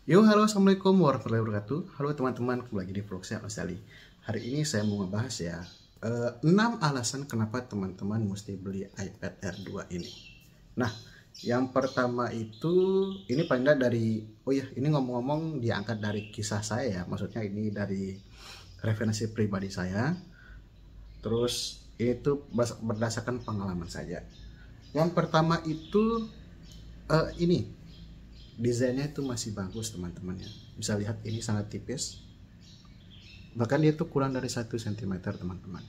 Yo, halo, assalamualaikum warahmatullahi wabarakatuh. Halo teman-teman, kembali lagi di vlog saya Mas Ali. Hari ini saya mau ngebahas ya 6 alasan kenapa teman-teman mesti beli iPad Air 2 ini. Nah, yang pertama itu ini paling dari ini ngomong-ngomong diangkat dari kisah saya ya. Maksudnya ini dari referensi pribadi saya. Terus itu berdasarkan pengalaman saja. Yang pertama itu ini desainnya itu masih bagus teman-teman ya, bisa lihat ini sangat tipis, bahkan dia tuh kurang dari 1 cm teman-teman.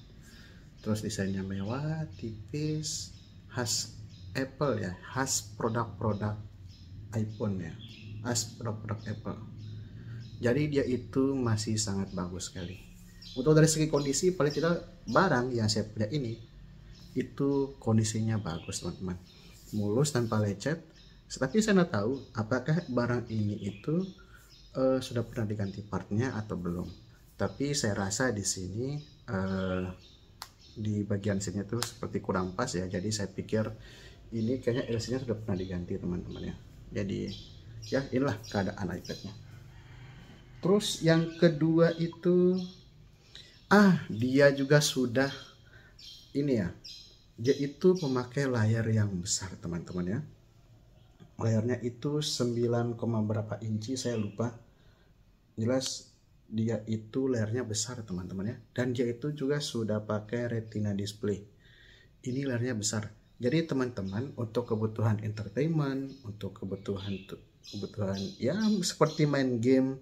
Terus desainnya mewah, tipis, khas Apple ya, khas produk-produk iPhone ya, khas produk-produk Apple. Jadi dia itu masih sangat bagus sekali. Untuk dari segi kondisi, paling tidak barang yang saya punya ini itu kondisinya bagus teman-teman, mulus tanpa lecet. Tapi saya nggak tahu apakah barang ini itu sudah pernah diganti partnya atau belum. Tapi saya rasa di sini di bagian sini tuh seperti kurang pas ya. Jadi saya pikir ini kayaknya LC-nya sudah pernah diganti teman-teman ya. Jadi ya inilah keadaan iPad-nya. Terus yang kedua itu dia juga sudah ini ya. Dia itu memakai layar yang besar teman-teman ya. Layarnya itu 9, berapa inci saya lupa. Jelas dia itu layarnya besar teman-teman ya. Dan dia itu juga sudah pakai retina display. Ini layarnya besar. Jadi teman-teman untuk kebutuhan entertainment, untuk kebutuhan ya seperti main game,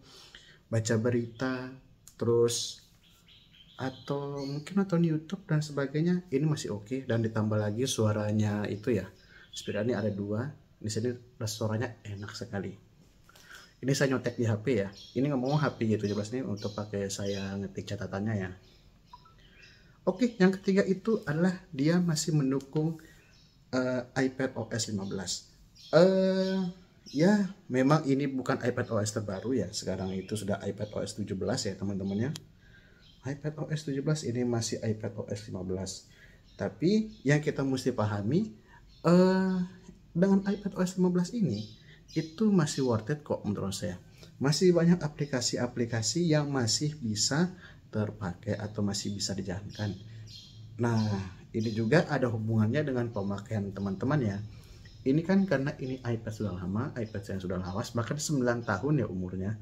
baca berita, terus atau mungkin nonton YouTube dan sebagainya, ini masih oke. Dan ditambah lagi suaranya itu ya, speakernya ada 2. Di sini suaranya enak sekali. Ini saya nyontek di HP ya. Ini ngomong HP G17 ini untuk pakai saya ngetik catatannya ya. Oke, yang ketiga itu adalah dia masih mendukung iPad OS 15. Ya, memang ini bukan iPad OS terbaru ya. Sekarang itu sudah iPad OS 17 ya teman-teman ya. iPad OS 17 ini masih iPad OS 15. Tapi yang kita mesti pahami dengan iPad OS 15 ini itu masih worth it kok menurut saya. Masih banyak aplikasi-aplikasi yang masih bisa terpakai atau masih bisa dijalankan. Nah, ini juga ada hubungannya dengan pemakaian teman-teman ya. Ini kan karena ini iPad sudah lama, iPad saya sudah lawas, bahkan 9 tahun ya umurnya.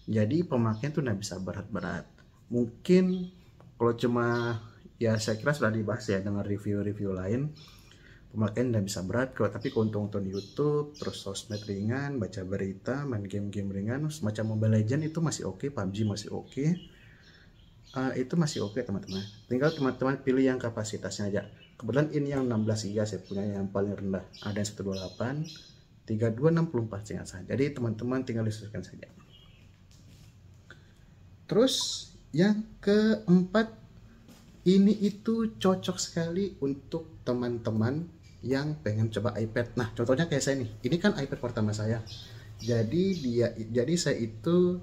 Jadi pemakaian tuh nggak bisa berat-berat. Mungkin kalau cuma ya saya kira sudah dibahas ya dengan review-review lain, pemakaian nggak bisa berat kok. Tapi kalau untuk nonton YouTube, terus sosmed ringan, baca berita, main game-game ringan semacam Mobile Legends itu masih oke, PUBG masih oke. Itu masih oke teman-teman. Tinggal teman-teman pilih yang kapasitasnya aja. Kebetulan ini yang 16 GB saya punya yang paling rendah. Ada yang 128, 32, 64 seingat saya. Jadi teman-teman tinggal disesuaikan saja. Terus yang keempat, ini itu cocok sekali untuk teman-teman yang pengen coba iPad. Nah, contohnya kayak saya nih. Ini kan iPad pertama saya. Jadi saya itu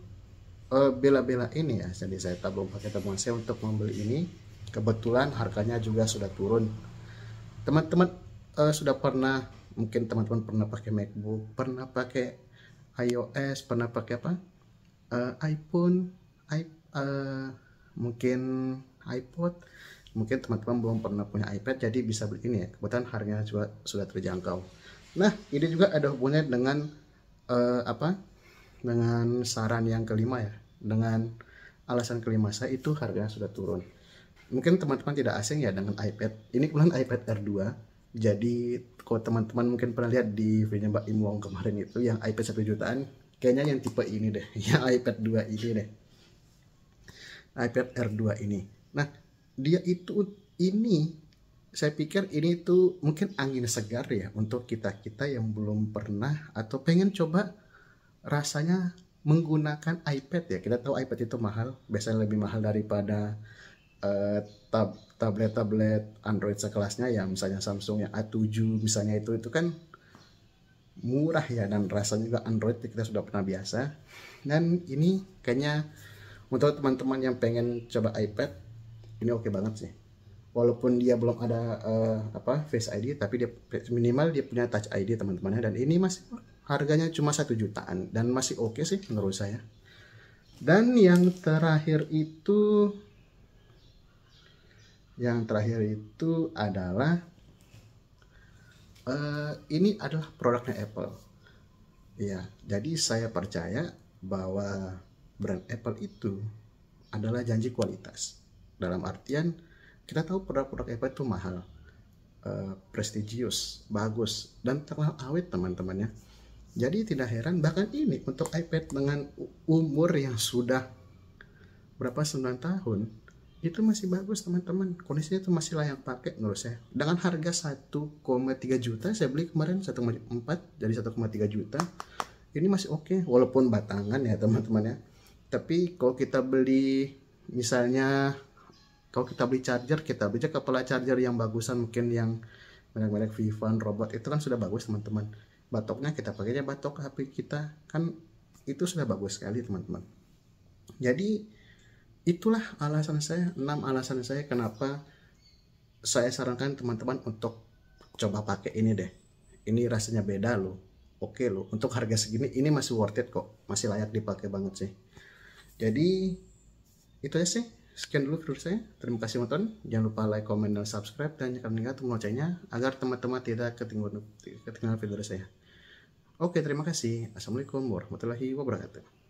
bela-bela ini ya. Jadi saya pakai tabungan saya untuk membeli ini. Kebetulan harganya juga sudah turun. Teman-teman sudah pernah, mungkin teman-teman pernah pakai MacBook, pernah pakai iOS, pernah pakai apa? iPhone, mungkin iPod. Mungkin teman-teman belum pernah punya iPad, jadi bisa beli ini ya. Kebetulan harganya juga sudah terjangkau. Nah, ini juga ada hubungannya dengan dengan saran yang kelima ya. Dengan alasan kelima saya itu harganya sudah turun. Mungkin teman-teman tidak asing ya dengan iPad. Ini kebetulan iPad Air 2. Jadi kalau teman-teman mungkin pernah lihat di videonya Mbak Im Wong kemarin itu yang iPad 1 jutaan, kayaknya yang tipe ini deh, yang iPad 2 ini deh. iPad Air 2 ini. Nah, dia itu ini saya pikir ini tuh mungkin angin segar ya untuk kita-kita yang belum pernah atau pengen coba rasanya menggunakan iPad ya. Kita tahu iPad itu mahal, biasanya lebih mahal daripada tablet-tablet Android sekelasnya ya, misalnya Samsung yang A7 misalnya, itu kan murah ya, dan rasanya juga Android kita sudah pernah biasa. Dan ini kayaknya untuk teman-teman yang pengen coba iPad ini oke banget sih. Walaupun dia belum ada Face ID, tapi dia minimal dia punya Touch ID teman-temannya, dan ini masih harganya cuma 1 jutaan dan masih oke sih menurut saya. Dan yang terakhir itu adalah ini adalah produknya Apple. Ya, jadi saya percaya bahwa brand Apple itu adalah janji kualitas. Dalam artian kita tahu produk-produk Apple itu mahal, prestigious, bagus, dan terkenal awet teman-teman ya. Jadi tidak heran bahkan ini untuk iPad dengan umur yang sudah berapa 9 tahun itu masih bagus teman-teman, kondisinya itu masih layak pakai menurut saya. Dengan harga 1,3 juta saya beli kemarin 1,4 jadi 1,3 juta, ini masih oke walaupun batangan ya teman-teman ya. Tapi kalau kita beli misalnya, kalau kita beli charger, kita beli kepala charger yang bagusan, mungkin yang merek-merek Vivan, Robot, itu kan sudah bagus teman-teman. Batoknya kita pakainya batok HP kita, kan itu sudah bagus sekali teman-teman. Jadi itulah alasan saya, 6 alasan saya kenapa saya sarankan teman-teman untuk coba pakai ini deh. Ini rasanya beda loh, oke loh, untuk harga segini ini masih worth it kok, masih layak dipakai banget sih. Jadi itu aja sih, sekian dulu video saya. Terima kasih nonton, jangan lupa like, comment, dan subscribe, dan nyalakan tombol loncengnya agar teman-teman tidak ketinggalan video saya. Oke, terima kasih. Assalamualaikum warahmatullahi wabarakatuh.